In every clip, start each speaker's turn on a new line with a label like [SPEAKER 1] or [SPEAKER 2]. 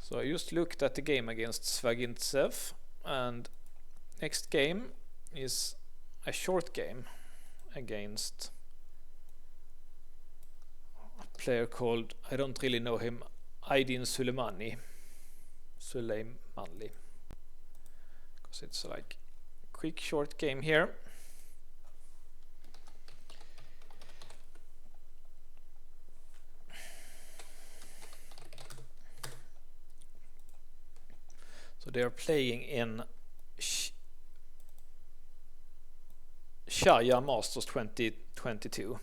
[SPEAKER 1] So I just looked at the game against Svagintsev, and next game is a short game against a player called, I don't really know him, Suleymanli, because it's like quick short game here. So they are playing in Sharjah Masters 2022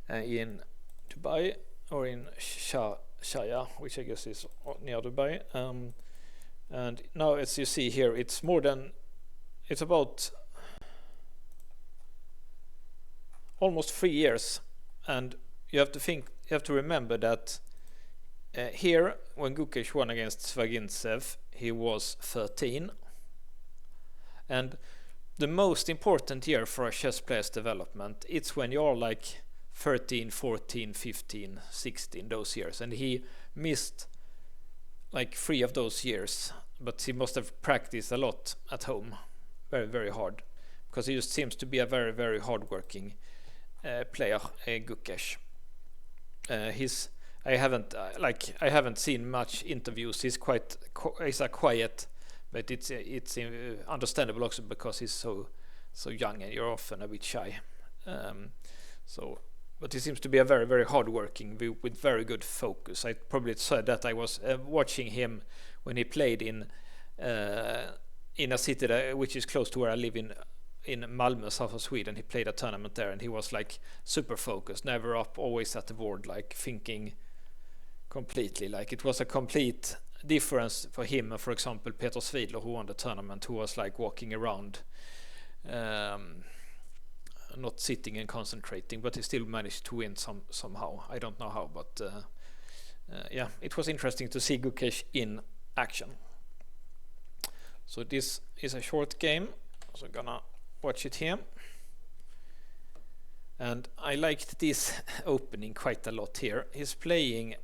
[SPEAKER 1] in Dubai, or in Sharjah, which I guess is near Dubai. And now, as you see here, it's about almost 3 years, and you have to remember that here, when Gukesh won against Svagintsev, he was 13, and the most important year for a chess player's development, it's when you're like 13, 14, 15, 16, those years, and he missed like 3 of those years, but he must have practiced a lot at home, very, very hard, because he just seems to be a very, very hard-working player, Gukesh. I haven't seen much interviews. He's a quiet, but it's understandable also because he's so young and you're often a bit shy. But he seems to be a very, very hardworking with very good focus. I probably said that I was watching him when he played in a city which is close to where I live in Malmö, south of Sweden. He played a tournament there, and he was like super focused, never up, always at the board, like thinking completely. Like it was a complete difference for him and, for example, Peter Svidler, who won the tournament, who was like walking around, not sitting and concentrating, but he still managed to win somehow. I don't know how, but yeah, it was interesting to see Gukesh in action. So this is a short game, so I'm gonna watch it here. And I liked this opening quite a lot here. He's playing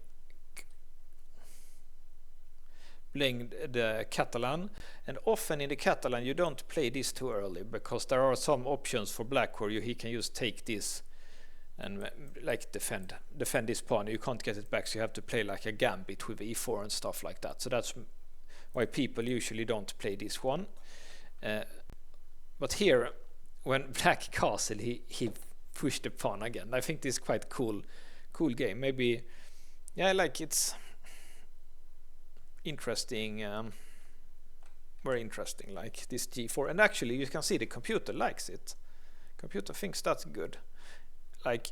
[SPEAKER 1] the Catalan, and often in the Catalan you don't play this too early, because there are some options for black where he can just take this and like defend this pawn. You can't get it back, so you have to play like a gambit with e4 and stuff like that. So that's why people usually don't play this one. But here, when black castle, he pushed the pawn again. I think this is quite cool game. Maybe, yeah, like it's interesting, very interesting, like this g4. And actually you can see the computer likes it. Computer thinks that's good. Like,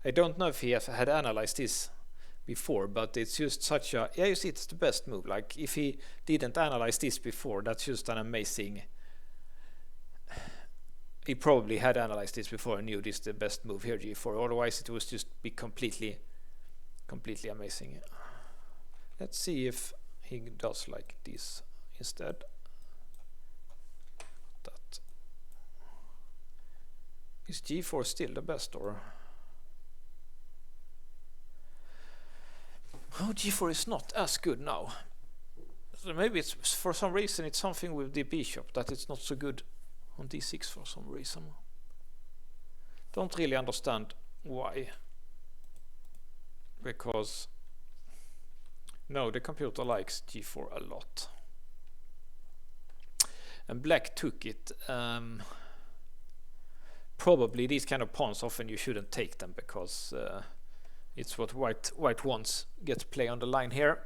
[SPEAKER 1] I don't know if he had analyzed this before, but it's just such a, yeah, you see, it's the best move. Like, if he didn't analyze this before, that's just an amazing, he probably had analyzed this before and knew this is the best move here, g4. Otherwise it was just be completely amazing. Let's see if he does like this instead. That is g4 still the best, or oh, g4 is not as good now. So maybe it's for some reason it's something with the bishop that it's not so good on d6 for some reason. Don't really understand why. Because no, the computer likes g4 a lot. And black took it. Probably these kind of pawns, often you shouldn't take them, because it's what white wants. Get play on the line here.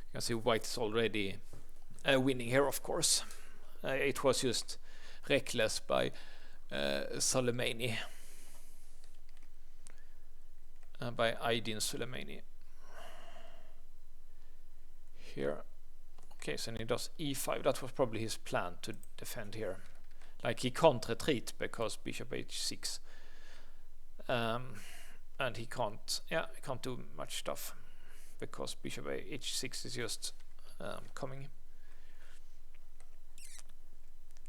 [SPEAKER 1] You can see white is already winning here, of course. It was just reckless by Suleymanli. By Suleymanli. Here. Okay, so he does e5. That was probably his plan, to defend here. Like, he can't retreat because bishop h6. And he can't do much stuff because bishop h6 is just coming.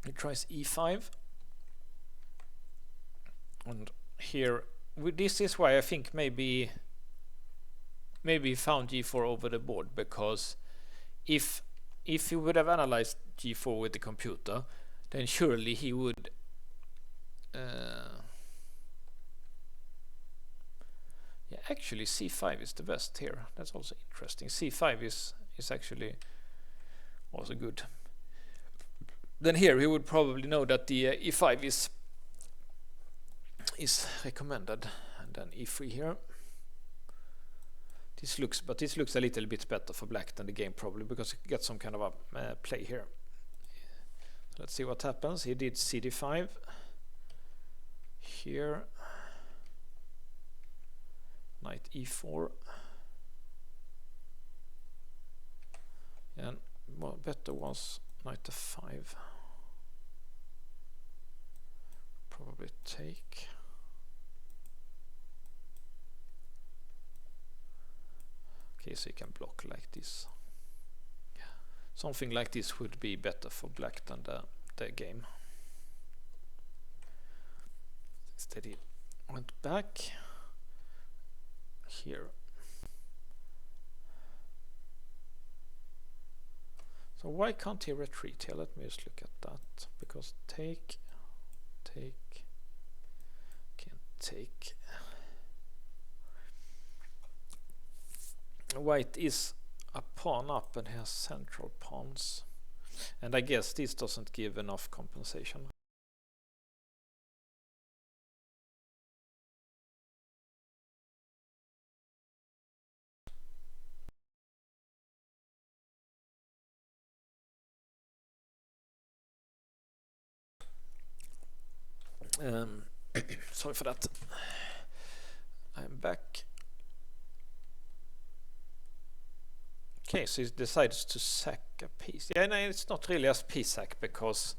[SPEAKER 1] He tries e5. And here, this is why I think maybe maybe he found g4 over the board, because if he would have analyzed g4 with the computer, then surely he would yeah, actually c5 is the best here. That's also interesting. c5 is actually also good. Then here he would probably know that the e5 is recommended, and then e3 here. This looks a little bit better for black than the game, probably because he gets some kind of a play here. So let's see what happens. He did cd5 here, knight e4, and better was knight f5. Probably take. Okay, so you can block like this. Something like this would be better for black than the game. Instead he went back here. So why can't he retreat here? Let me just look at that. Because take, can't take. White is a pawn up and has central pawns, and I guess this doesn't give enough compensation. Sorry for that. I'm back. Okay, so he decides to sack a piece. Yeah, no, it's not really a piece sack, because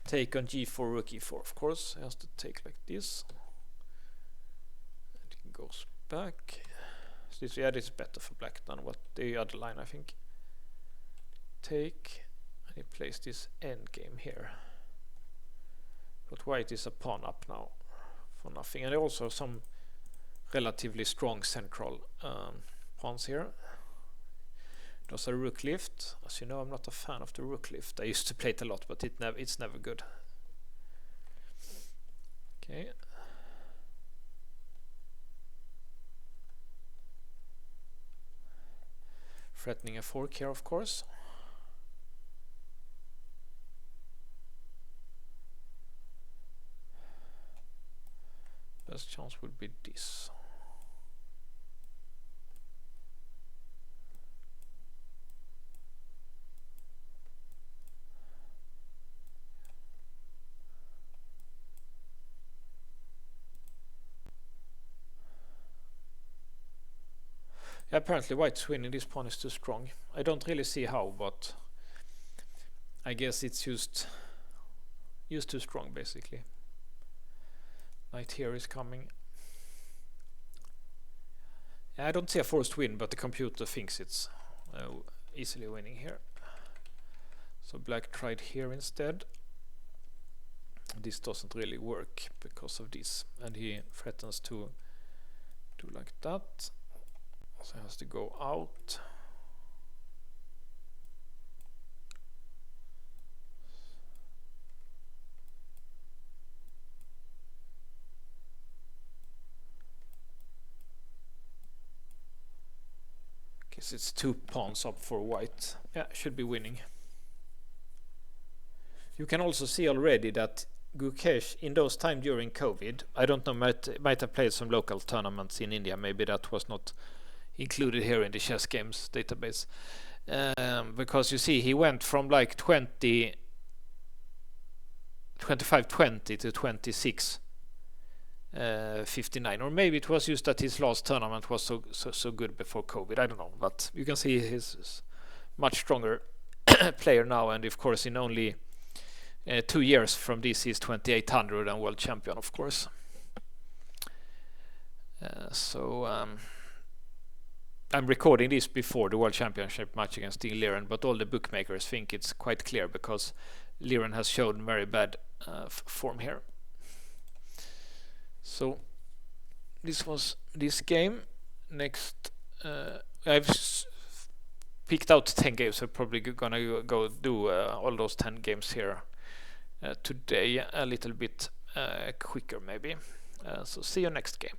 [SPEAKER 1] take on g4, rook e4, of course. He has to take like this. And he goes back. So this is better for black than what the other line, I think. Take, and he plays this endgame here. But white is a pawn up now for nothing. And also some relatively strong central pawns here. There's a rook lift. As you know, I'm not a fan of the rook lift. I used to play it a lot, but it's never good. Okay. Threatening a fork here, of course. Best chance would be this. Apparently white's winning. This pawn is too strong. I don't really see how, but I guess it's used too strong, basically. Knight here is coming. I don't see a forced win, but the computer thinks it's easily winning here. So black tried here instead. This doesn't really work because of this, and he threatens to do like that. So he has to go out. Guess it's 2 pawns up for white. Yeah, should be winning. You can also see already that Gukesh, in those time during COVID, I don't know, might have played some local tournaments in India. Maybe that was not included here in the chess games database, because you see he went from like 25-20 to 26-59, or maybe it was just that his last tournament was so good before COVID. I don't know, but you can see he's much stronger player now, and of course in only 2 years from this he's 2800 and world champion, of course. I'm recording this before the World Championship match against Liren, but all the bookmakers think it's quite clear because Liren has shown very bad form here. So this was this game. Next I've picked out 10 games. I'm probably gonna go do all those 10 games here today a little bit quicker maybe. So see you next game.